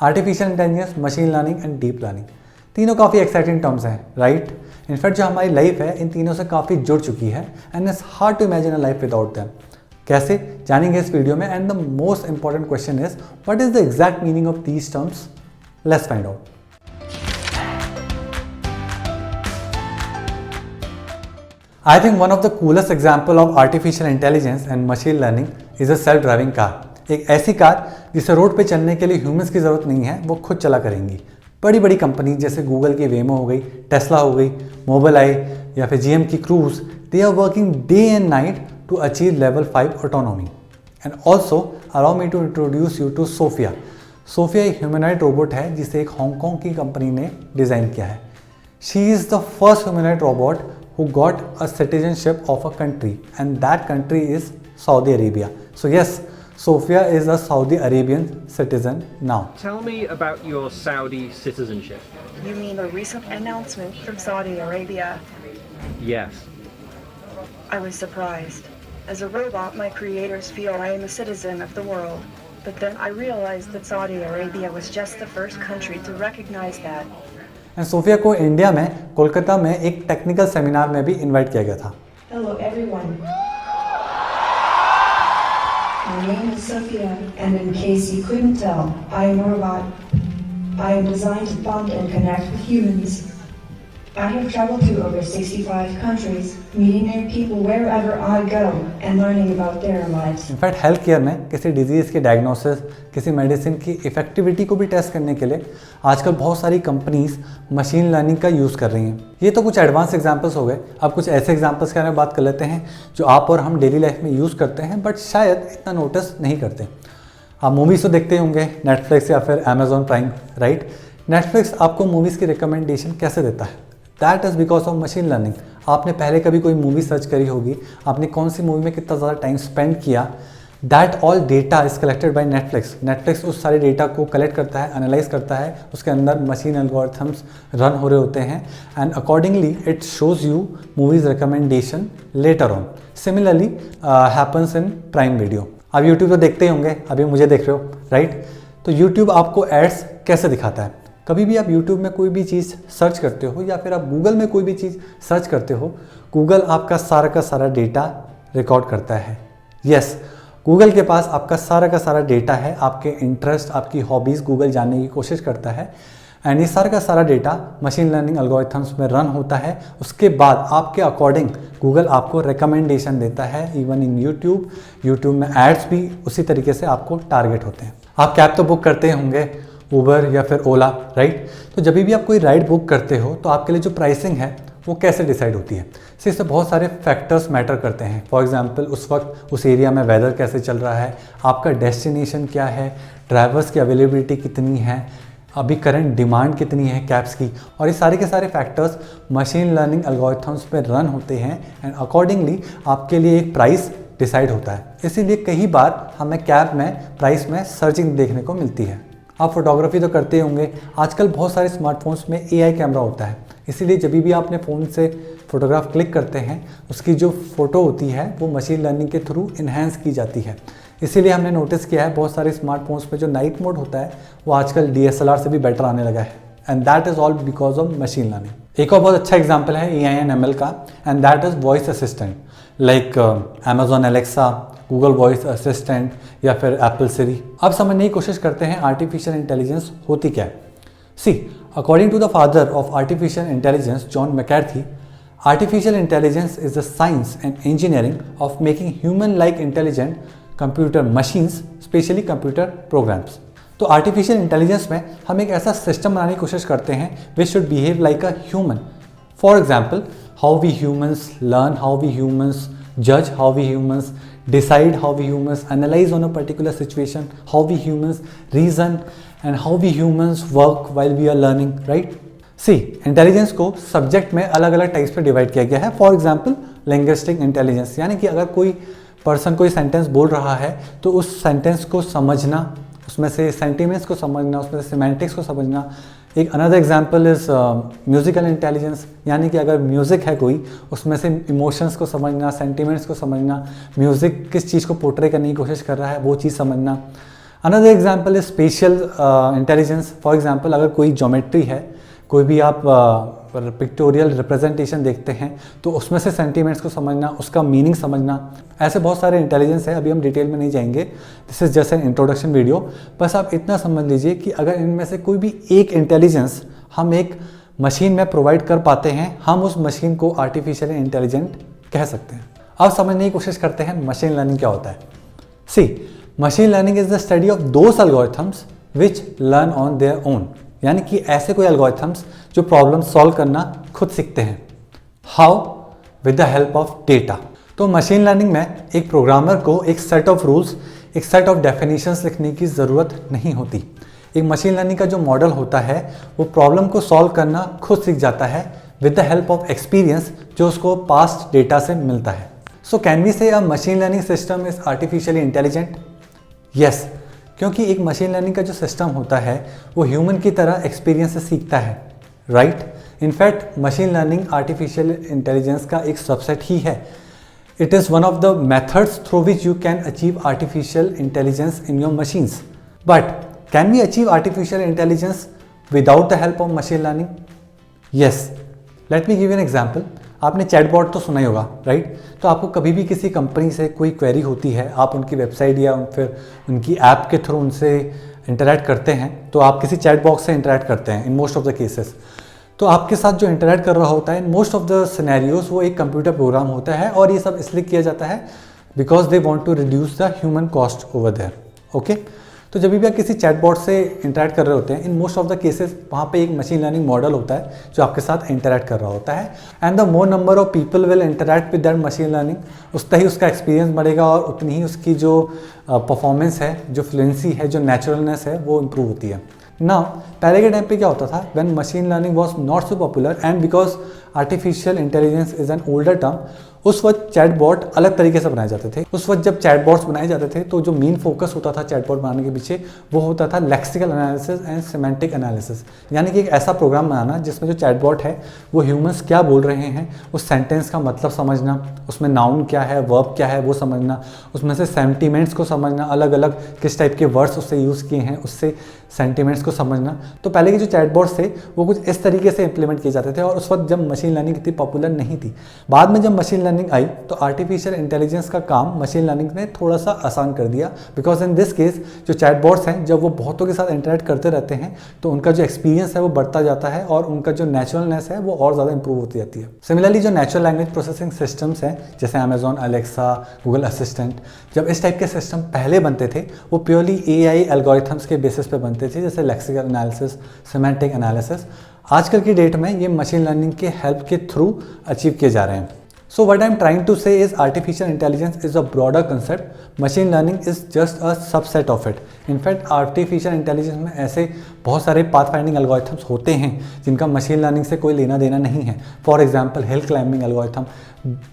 Artificial intelligence, machine learning and deep learning, तीनों काफ़ी exciting terms हैं, राइट? इनफैक्ट जो हमारी लाइफ है इन तीनों से काफ़ी जुड़ चुकी है and it's hard to imagine a life without them. कैसे जानेंगे इस वीडियो में। And the most important question is what is the exact meaning of these terms. Let's find out. I think one of the coolest example of artificial intelligence and machine learning is a self-driving car। एक ऐसी car जिसे road पे चलने के लिए humans की ज़रूरत नहीं है, वो खुद चला करेंगी। बड़ी बड़ी कंपनी जैसे गूगल की वेमो हो गई, टेस्ला हो गई, मोबाइल या फिर जीएम की Cruise, they are working day and night to achieve level 5 autonomy. And also allow me to introduce you to Sophia. Sophia एक ह्यूमनॉइड रोबोट है जिसे एक हांगकांग की कंपनी ने डिज़ाइन किया है। She is the first humanoid robot who got a citizenship of a country, and that country is Saudi Arabia. So yes, Sophia is a Saudi Arabian citizen now. Tell me about your Saudi citizenship. You mean a recent announcement from Saudi Arabia? Yes. I was surprised. As a robot, my creators feel I am a citizen of the world. But then I realized that Saudi Arabia was just the first country to recognize that. And Sophia को India में कोलकाता में एक technical seminar में भी invite किया गया था। Hello everyone. My name is Sophia, and in case you couldn't tell, I am a robot. I am designed to bond and connect with humans. I have traveled to over 65 countries, meeting their people wherever I go and learning about their lives. In fact health care में किसी disease के diagnosis, किसी medicine की effectivity को भी test करने के लिए आजकल बहुत सारी कंपनीज मशीन लर्निंग का यूज़ कर रही हैं। ये तो कुछ एडवांस एग्जांपल्स हो गए। अब कुछ ऐसे एग्जांपल्स के बारे में बात कर लेते हैं जो आप और हम डेली लाइफ में यूज़ करते हैं बट शायद इतना नोटिस नहीं करते। आप मूवीज़ तो देखते होंगे नेटफ्लिक्स या फिर अमेजॉन प्राइम, राइट? नेटफ्लिक्स आपको मूवीज़ की रिकमेंडेशन कैसे देता है? That is because of machine learning. आपने पहले कभी कोई मूवी सर्च करी होगी, आपने कौन सी मूवी में कितना ज़्यादा टाइम स्पेंड किया, that all data is collected by Netflix. Netflix उस सारे डेटा को कलेक्ट करता है, एनालाइज करता है, उसके अंदर मशीन एल्गोरिथम्स रन हो रहे होते हैं and accordingly it shows you movies recommendation later on. Similarly happens in prime video. आप यूट्यूब तो देखते ही होंगे, अभी मुझे देख रहे हो, राइट? तो यूट्यूब आपको एड्स कैसे दिखाता है? कभी भी आप YouTube में कोई भी चीज़ सर्च करते हो या फिर आप गूगल में कोई भी चीज़ सर्च करते हो, गूगल आपका सारा का सारा डेटा रिकॉर्ड करता है। यस, गूगल के पास आपका सारा का सारा डेटा है, आपके इंटरेस्ट, आपकी हॉबीज़ गूगल जानने की कोशिश करता है एंड ये सारा का सारा डेटा मशीन लर्निंग एल्गोरिथम्स में रन होता है। उसके बाद आपके अकॉर्डिंग गूगल आपको रिकमेंडेशन देता है। इवन इन यूट्यूब में एड्स भी उसी तरीके से आपको टारगेट होते हैं। आप कैब तो बुक करते होंगे, उबर या फिर ओला, राइट? तो जब भी आप कोई राइड बुक करते हो तो आपके लिए जो प्राइसिंग है वो कैसे डिसाइड होती है? इससे बहुत सारे फैक्टर्स मैटर करते हैं। फॉर एग्जांपल उस वक्त उस एरिया में वेदर कैसे चल रहा है, आपका डेस्टिनेशन क्या है, ड्राइवर्स की अवेलेबिलिटी कितनी है, अभी करंट डिमांड कितनी है कैब्स की, और ये सारे के सारे फैक्टर्स मशीन लर्निंग एल्गोरिथम्स पे रन होते हैं एंड अकॉर्डिंगली आपके लिए एक प्राइस डिसाइड होता है। इसीलिए कई बार हमें कैब में प्राइस में सर्चिंग देखने को मिलती है। आप फोटोग्राफी तो करते होंगे, आजकल बहुत सारे स्मार्टफोन्स में AI कैमरा होता है, इसीलिए जब भी आप अपने फ़ोन से फ़ोटोग्राफ क्लिक करते हैं उसकी जो फ़ोटो होती है वो मशीन लर्निंग के थ्रू इन्हेंस की जाती है। इसीलिए हमने नोटिस किया है बहुत सारे स्मार्टफोन्स में जो नाइट मोड होता है वो आजकल DSLR से भी बेटर आने लगा है and that is all because of machine learning. एक और बहुत अच्छा एग्जाम्पल है AI एंड ML का and that is voice assistant like Amazon Alexa, Google voice assistant या फिर एप्पल सिरी। अब समझने की कोशिश करते हैं आर्टिफिशियल इंटेलिजेंस होती क्या है। See, according to the father of artificial intelligence John McCarthy, artificial intelligence is the science and engineering of making human like intelligent computer machines, specially computer programs. तो आर्टिफिशियल इंटेलिजेंस में हम एक ऐसा system बनाने की कोशिश करते हैं which should behave like a human. For example, how we humans learn, how we humans judge, how we humans decide, how we humans analyze on a particular situation, how we humans reason and how we humans work while we are learning, right? See, intelligence को subject में अलग अलग types पे divide किया गया है। For example linguistic intelligence, यानी कि अगर कोई पर्सन कोई सेंटेंस बोल रहा है तो उस सेंटेंस को समझना, उसमें से सेंटिमेंट्स को समझना, उसमें से सिमेंटिक्स को समझना। एक another example is musical intelligence, यानी कि अगर म्यूज़िक है कोई उसमें से इमोशंस को समझना, सेंटिमेंट्स को समझना, म्यूज़िक किस चीज़ को पोर्ट्रे करने की कोशिश कर रहा है वो चीज़ समझना। Another example is spatial intelligence. For example अगर कोई ज्योमेट्री है, कोई भी आप पिक्टोरियल रिप्रेजेंटेशन देखते हैं तो उसमें से सेंटीमेंट्स को समझना, उसका मीनिंग समझना, ऐसे बहुत सारे इंटेलिजेंस है। अभी हम डिटेल में नहीं जाएंगे, this is just an introduction video. बस आप इतना समझ लीजिए कि अगर इनमें से कोई भी एक इंटेलिजेंस हम एक मशीन में प्रोवाइड कर पाते हैं, हम उस मशीन को आर्टिफिशियल इंटेलिजेंट कह सकते हैं। अब समझने की कोशिश करते हैं मशीन लर्निंग क्या होता है। See, machine learning is the study of those algorithms which learn on their own, यानी कि ऐसे कोई एल्गोरिथम्स जो प्रॉब्लम सॉल्व करना खुद सीखते हैं। How? With the help of data. तो मशीन लर्निंग में एक प्रोग्रामर को एक सेट ऑफ रूल्स, एक सेट ऑफ डेफिनेशंस लिखने की ज़रूरत नहीं होती। एक मशीन लर्निंग का जो मॉडल होता है वो प्रॉब्लम को सॉल्व करना खुद सीख जाता है with the help of experience जो उसको पास्ट डेटा से मिलता है। सो कैन वी से अ machine learning system is artificially intelligent? Yes, क्योंकि एक मशीन लर्निंग का जो सिस्टम होता है वो ह्यूमन की तरह एक्सपीरियंस से सीखता है, right? In fact machine learning artificial intelligence का एक सबसेट ही है। It is one of the methods through which you can achieve artificial intelligence in your machines. But can we achieve artificial intelligence without the help of machine learning? Yes, let me give an example. आपने chatbot तो सुना ही होगा, right? तो आपको कभी भी किसी company से कोई क्वेरी होती है, आप उनकी वेबसाइट या फिर उनकी ऐप के थ्रू उनसे इंटरैक्ट करते हैं, तो आप किसी चैट बॉक्स से इंटरैक्ट करते हैं in most of the cases. तो आपके साथ जो इंटरैक्ट कर रहा होता है in most of the scenarios वो एक कंप्यूटर प्रोग्राम होता है, और ये सब इसलिए किया जाता है because they want to reduce the human cost over there. Okay, तो जब भी आप किसी चैटबॉट से इंटरैक्ट कर रहे होते हैं in most of the cases वहाँ पे एक मशीन लर्निंग मॉडल होता है जो आपके साथ इंटरैक्ट कर रहा होता है। And the more number of people will interact with that machine learning, उतना ही उसका एक्सपीरियंस बढ़ेगा और उतनी ही उसकी जो परफॉर्मेंस है, जो फ्लुएंसी है, जो नेचुरलनेस है वो इम्प्रूव होती है। नाउ पहले के टाइम पे क्या होता था, when machine learning was not so popular and because artificial intelligence is an older term, उस वक्त चैटबॉट अलग तरीके से बनाए जाते थे। उस वक्त जब चैटबॉट्स बनाए जाते थे तो जो मेन फोकस होता था चैटबॉट बनाने के पीछे वो होता था lexical analysis and semantic analysis, यानी कि एक ऐसा प्रोग्राम बनाना जिसमें जो चैटबॉट है वो ह्यूमंस क्या बोल रहे हैं उस सेंटेंस का मतलब समझना, उसमें नाउन क्या है, वर्ब क्या है वो समझना, उसमें से सेंटीमेंट्स को समझना, अलग अलग किस टाइप के वर्ड्स उससे यूज़ किए हैं उससे सेंटीमेंट्स को समझना। तो पहले के जो चैटबॉट्स थे वो कुछ इस तरीके से इंप्लीमेंट किए जाते थे और उस वक्त जब मशीन लर्निंग इतनी पॉपुलर नहीं थी। बाद में जब मशीन लर्निंग आई तो आर्टिफिशियल इंटेलिजेंस का काम मशीन लर्निंग ने थोड़ा सा आसान कर दिया, बिकॉज इन दिस केस जो चैटबॉट्स हैं जब वो बहुतों के साथ इंटरैक्ट करते रहते हैं तो उनका जो एक्सपीरियंस है वो बढ़ता जाता है और उनका जो नेचुरलनेस है वो और ज़्यादा इंप्रूव होती जाती है। सिमिलरली जो नेचुरल लैंग्वेज प्रोसेसिंग सिस्टम्स हैं जैसे अमेजॉन अलेक्सा, गूगल असिस्टेंट, जब इस टाइप के सिस्टम पहले बनते थे वो प्योरली AI एल्गोरिथम्स के बेसिस पे बनते थे, जैसे लेक्सिकल एनालिसिस, सिमेंटिक एनालिसिस। आजकल की डेट में ये मशीन लर्निंग के हेल्प के थ्रू अचीव किए जा रहे हैं। So what I'm trying to say is artificial intelligence is a broader concept. Machine learning is just a subset of it. In fact, artificial intelligence में ऐसे बहुत सारे path finding algorithms होते हैं जिनका machine learning से कोई लेना देना नहीं है। For example, hill climbing algorithm,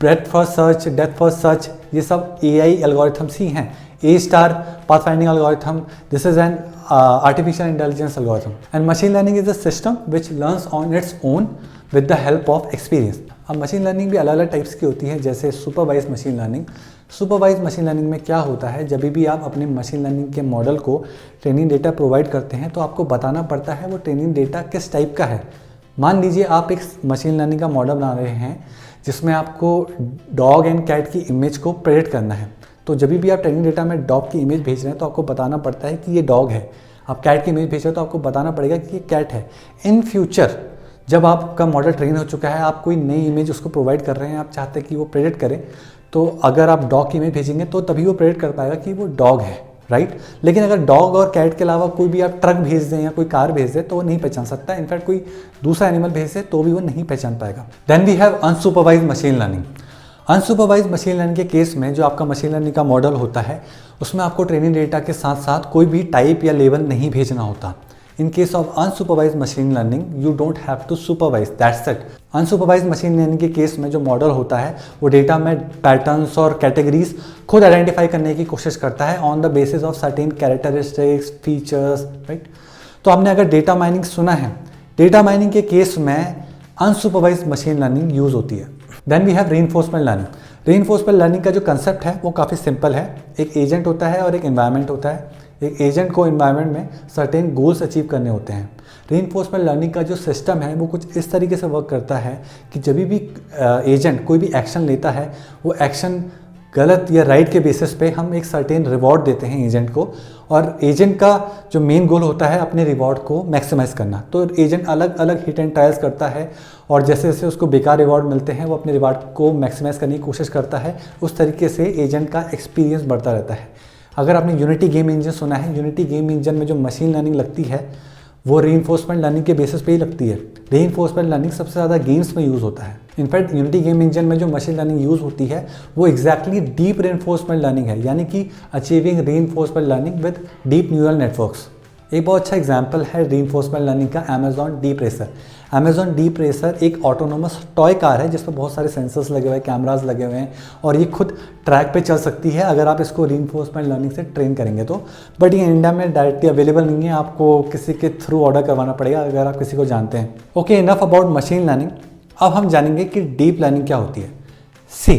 breadth first search, depth first search, ये सब AI algorithms ही हैं। A-star path finding algorithm, this is an artificial intelligence algorithm. And machine learning is a system which learns on its own with the help of experience. अब machine learning भी अलग अलग types की होती है, जैसे supervise machine learning. Supervise machine learning में क्या होता है, जब भी आप अपने मशीन लर्निंग के मॉडल को ट्रेनिंग डेटा प्रोवाइड करते हैं तो आपको बताना पड़ता है वो ट्रेनिंग डेटा किस टाइप का है। मान लीजिए आप एक मशीन लर्निंग का मॉडल बना रहे हैं जिसमें आपको डॉग एंड कैट की इमेज को प्रेडिक्ट करना है, तो जब भी आप ट्रेनिंग डेटा में डॉग की इमेज भेज रहे हैं तो आपको बताना पड़ता है कि ये डॉग है। आप कैट की इमेज भेज रहे हैं तो आपको बताना पड़ेगा कि ये कैट है। इन फ्यूचर जब आपका मॉडल ट्रेन हो चुका है, आप कोई नई इमेज उसको प्रोवाइड कर रहे हैं, आप चाहते हैं कि वो प्रेडिक्ट करे, तो अगर आप डॉग की इमेज भेजेंगे तो तभी वो प्रेडिक्ट कर पाएगा कि वो डॉग है, राइट? लेकिन अगर डॉग और कैट के अलावा कोई भी आप ट्रक भेज दें या कोई कार भेज दें तो वो नहीं पहचान सकता। इनफैक्ट कोई दूसरा एनिमल भेज दे तो भी वो नहीं पहचान पाएगा। Then we have unsupervised machine learning. Unsupervised machine learning के केस में जो आपका मशीन लर्निंग का मॉडल होता है उसमें आपको ट्रेनिंग डेटा के साथ साथ कोई भी टाइप या लेवल नहीं भेजना होता। In case of unsupervised machine learning, you don't have to supervise. That's it. Unsupervised machine learning के केस में जो मॉडल होता है वो डेटा में पैटर्न्स और कैटेगरीज खुद आइडेंटिफाई करने की कोशिश करता है on the basis of certain characteristics, features, right? तो आपने अगर डेटा माइनिंग सुना है, डेटा माइनिंग के केस में अनसुपरवाइज्ड मशीन लर्निंग यूज होती है। Then we have reinforcement learning. Reinforcement learning का जो कंसेप्ट है वो काफ़ी सिंपल है। एक एजेंट होता है और एक एनवायरनमेंट होता है। एक एजेंट को इन्वायरमेंट में सर्टेन गोल्स अचीव करने होते हैं। रीइंफोर्समेंट लर्निंग का जो सिस्टम है वो कुछ इस तरीके से वर्क करता है कि जब भी एजेंट कोई भी एक्शन लेता है, वो एक्शन गलत या राइट के बेसिस पे हम एक सर्टेन रिवॉर्ड देते हैं एजेंट को, और एजेंट का जो मेन गोल होता है अपने रिवॉर्ड को मैक्सिमाइज़ करना। तो एजेंट अलग अलग हिट एंड ट्रायल्स करता है, और जैसे जैसे उसको बेकार रिवॉर्ड मिलते हैं वो अपने रिवॉर्ड को मैक्सिमाइज़ करने की कोशिश करता है। उस तरीके से एजेंट का एक्सपीरियंस बढ़ता रहता है। अगर आपने यूनिटी गेम इंजन सुना है, यूनिटी गेम इंजन में जो मशीन लर्निंग लगती है वो रीइंफोर्समेंट लर्निंग के बेसिस पे ही लगती है। रीइंफोर्समेंट लर्निंग सबसे ज़्यादा गेम्स में यूज़ होता है। इनफैक्ट यूनिटी गेम इंजन में जो मशीन लर्निंग यूज़ होती है वो एग्जैक्टली डीप रीइंफोर्समेंट लर्निंग है, यानी कि achieving reinforcement learning with deep neural networks. एक बहुत अच्छा एग्जाम्पल है रीइंफोर्समेंट लर्निंग का Amazon deep racer. Amazon deep racer एक ऑटोनोमस टॉय कार है जिसमें बहुत सारे सेंसर्स लगे हुए हैं, कैमरास लगे हुए हैं, और ये खुद ट्रैक पे चल सकती है अगर आप इसको रीइंफोर्समेंट लर्निंग से ट्रेन करेंगे तो। बट ये इंडिया में डायरेक्टली अवेलेबल नहीं है, आपको किसी के थ्रू ऑर्डर करवाना पड़ेगा अगर आप किसी को जानते हैं। Okay, enough about machine learning. अब हम जानेंगे कि डीप लर्निंग क्या होती है। See,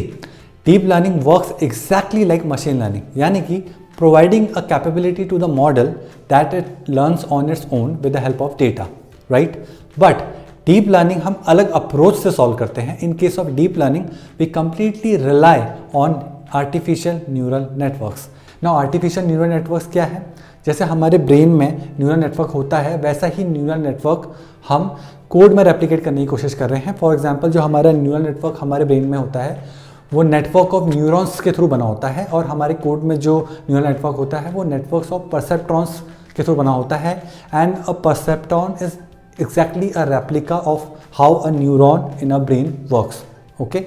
deep learning works exactly like machine learning, यानी कि providing a capability to the model that it learns on its own with the help of data, right? But deep learning हम अलग approach से solve करते हैं। In case of deep learning, we completely rely on artificial neural networks. Now, artificial neural networks क्या है? जैसे हमारे brain में न्यूरल नेटवर्क होता है, वैसा ही न्यूरल नेटवर्क हम कोड में रेप्लिकेट करने की कोशिश कर रहे हैं। फॉर एग्जाम्पल, जो हमारा न्यूरल नेटवर्क हमारे ब्रेन में होता है वो नेटवर्क ऑफ न्यूरॉन्स के थ्रू बना होता है, और हमारे कोड में जो न्यूरल नेटवर्क होता है वो नेटवर्क्स ऑफ परसेप्ट्रॉन्स के थ्रू बना होता है। And a perceptron is exactly a replica of how a neuron in a brain works. Okay,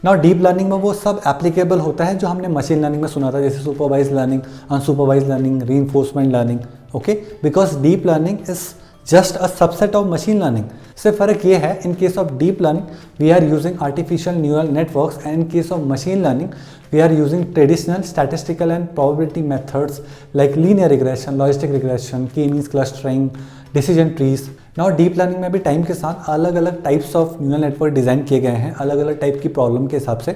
now deep learning में वो सब एप्लीकेबल होता है जो हमने मशीन लर्निंग में सुना था, जैसे supervise learning, unsupervise learning, reinforcement learning. Okay, because deep learning is just a subset of machine learning. सिर्फ फ़र्क ये है, in case of deep learning we are using artificial neural networks, and in case of machine learning we are using traditional statistical and probability methods like linear regression, logistic regression, K means clustering, decision trees. Now deep learning में भी time के साथ अलग अलग types of neural network design किए गए हैं, अलग अलग टाइप की प्रॉब्लम के हिसाब से,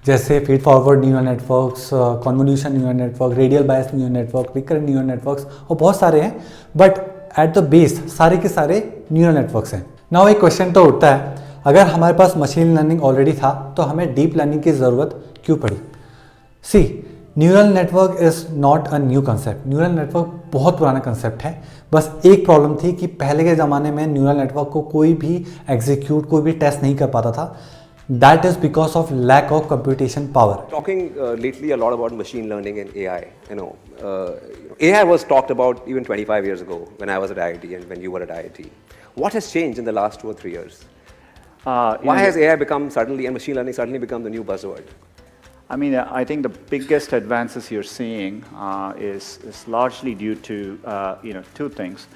जैसे feed forward neural networks, convolution neural network, radial bias neural network, recurrent neural networks, और बहुत सारे हैं। बट एट द बेस सारे के सारे न्यूरल नेटवर्क्स हैं। नाउ एक क्वेश्चन तो उठता है, अगर हमारे पास मशीन लर्निंग ऑलरेडी था तो हमें डीप लर्निंग की ज़रूरत क्यों पड़ी? See, neural network is not a new concept. Neural network बहुत पुराना कंसेप्ट है। बस एक प्रॉब्लम थी कि पहले के ज़माने में न्यूरल नेटवर्क को कोई भी एग्जीक्यूट, कोई भी टेस्ट नहीं कर पाता था। That is because of lack of computation power. Talking lately a lot about machine learning and AI. AI was talked about even 25 years ago when I was at IIT and when you were at IIT. What has changed in the last 2 or 3 years? Why has AI become suddenly, and machine learning suddenly become the new buzzword? I mean, I think the biggest advances you're seeing is largely due to two things.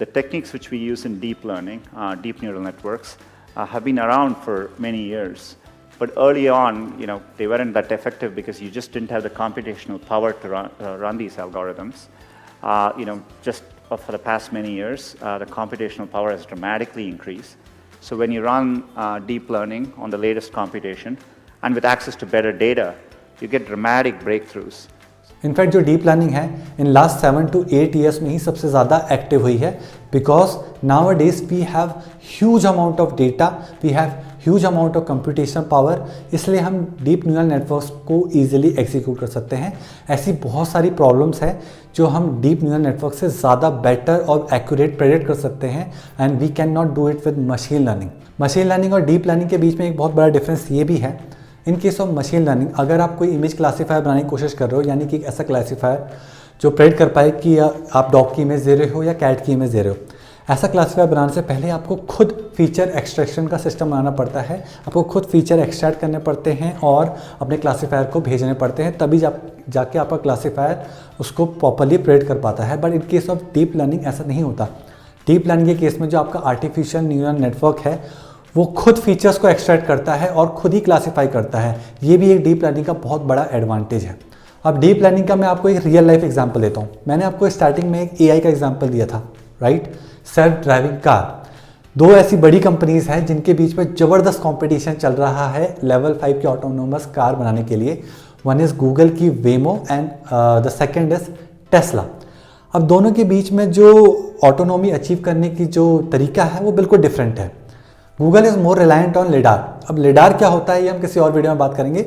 The techniques which we use in deep learning, deep neural networks, have been around for many years, but early on, they weren't that effective because you just didn't have the computational power to run these algorithms. Just for the past many years, the computational power has dramatically increased. So when you run deep learning on the latest computation and with access to better data, you get dramatic breakthroughs. In fact जो deep learning है in last 7 to 8 years में ही सबसे ज़्यादा active हुई है, because nowadays we have huge amount of data, we have huge amount of computation power, इसलिए हम deep neural networks को ईजिली एग्जीक्यूट कर सकते हैं। ऐसी बहुत सारी प्रॉब्लम्स हैं जो हम डीप न्यूरल नेटवर्क से ज़्यादा बेटर और एक्यूरेट प्रेडिक्ट कर सकते हैं, and we can not do it with machine learning. Machine learning और डीप लर्निंग के बीच में एक बहुत बड़ा डिफरेंस ये भी है, in case of machine learning अगर आप कोई इमेज क्लासीफायर बनाने की कोशिश कर रहे हो, यानी कि एक ऐसा क्लासीफायर जो प्रेडिक्ट कर पाए कि आप डॉग की इमेज दे रहे हो या कैट की इमेज दे रहे हो, ऐसा क्लासीफायर बनाने से पहले आपको खुद फीचर एक्सट्रैक्शन का सिस्टम बनाना पड़ता है। आपको खुद फीचर एक्सट्रैक्ट करने पड़ते हैं और अपने क्लासीफायर को भेजने पड़ते हैं, तभी जाके आपका क्लासीफायर उसको प्रॉपरली प्रेडिक्ट कर पाता है। But in case of deep learning ऐसा नहीं होता। डीप लर्निंग के केस में जो आपका आर्टिफिशियल न्यूरल नेटवर्क है वो खुद फीचर्स को एक्सट्रैक्ट करता है और खुद ही क्लासीफाई करता है। ये भी एक डीप लर्निंग का बहुत बड़ा एडवांटेज है। अब डीप लर्निंग का मैं आपको एक रियल लाइफ एग्जांपल देता हूँ। मैंने आपको स्टार्टिंग में एक एआई का एग्जांपल दिया था, राइट? Self driving car. 2 ऐसी बड़ी कंपनीज हैं जिनके बीच में ज़बरदस्त कंपटीशन चल रहा है लेवल 5 की ऑटोनोमस कार बनाने के लिए। वन इज़ गूगल की Waymo and the second is Tesla. अब दोनों के बीच में जो ऑटोनॉमी अचीव करने की जो तरीका है वो बिल्कुल डिफरेंट है। Google is more reliant on lidar. अब लिडार क्या होता है ये हम किसी और वीडियो में बात करेंगे।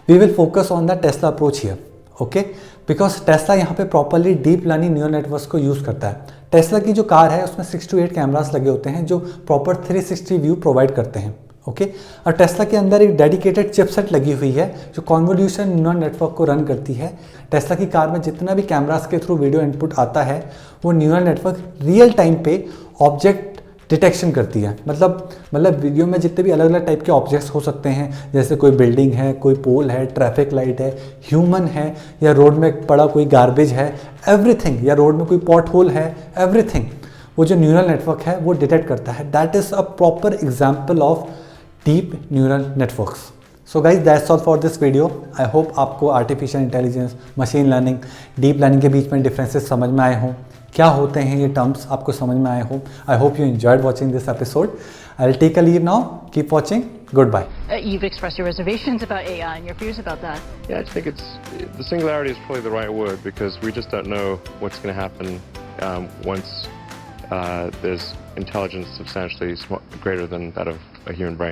We will focus on the Tesla approach here, okay, because Tesla यहाँ पे properly deep learning neural networks को यूज़ करता है। टेस्ला की जो कार है उसमें 6 to 8 कैमरास लगे होते हैं जो प्रॉपर 360 व्यू प्रोवाइड करते हैं, ओके। और टेस्ला के अंदर एक डेडिकेटेड चिपसेट लगी हुई है जो कॉन्वोल्यूशन न्यूरल नेटवर्क को रन करती है। टेस्ला की कार में जितना भी कैमरास के थ्रू वीडियो इनपुट आता है वो न्यूरल नेटवर्क रियल टाइम पे ऑब्जेक्ट डिटेक्शन करती है। मतलब वीडियो में जितने भी अलग अलग टाइप के ऑब्जेक्ट्स हो सकते हैं, जैसे कोई बिल्डिंग है, कोई पोल है, ट्रैफिक लाइट है, ह्यूमन है, या रोड में पड़ा कोई गार्बेज है, एवरीथिंग, या रोड में कोई पॉट होल है, एवरीथिंग वो जो न्यूरल नेटवर्क है वो डिटेक्ट करता है। That is a proper example of deep neural networks. So guys that's all for this video. I hope आपको artificial intelligence, machine learning, deep learning के बीच में डिफरेंसेस समझ में आए हों, क्या होते हैं ये टर्म्स आपको समझ में आए हो। I hope you enjoyed watching this episode. I will take a leave now, keep watching, good bye. You've expressed your reservations about AI and your fears about that. Yeah, I think the singularity is probably the right word because we just don't know what's going to happen once there's intelligence substantially greater than that of a human brain.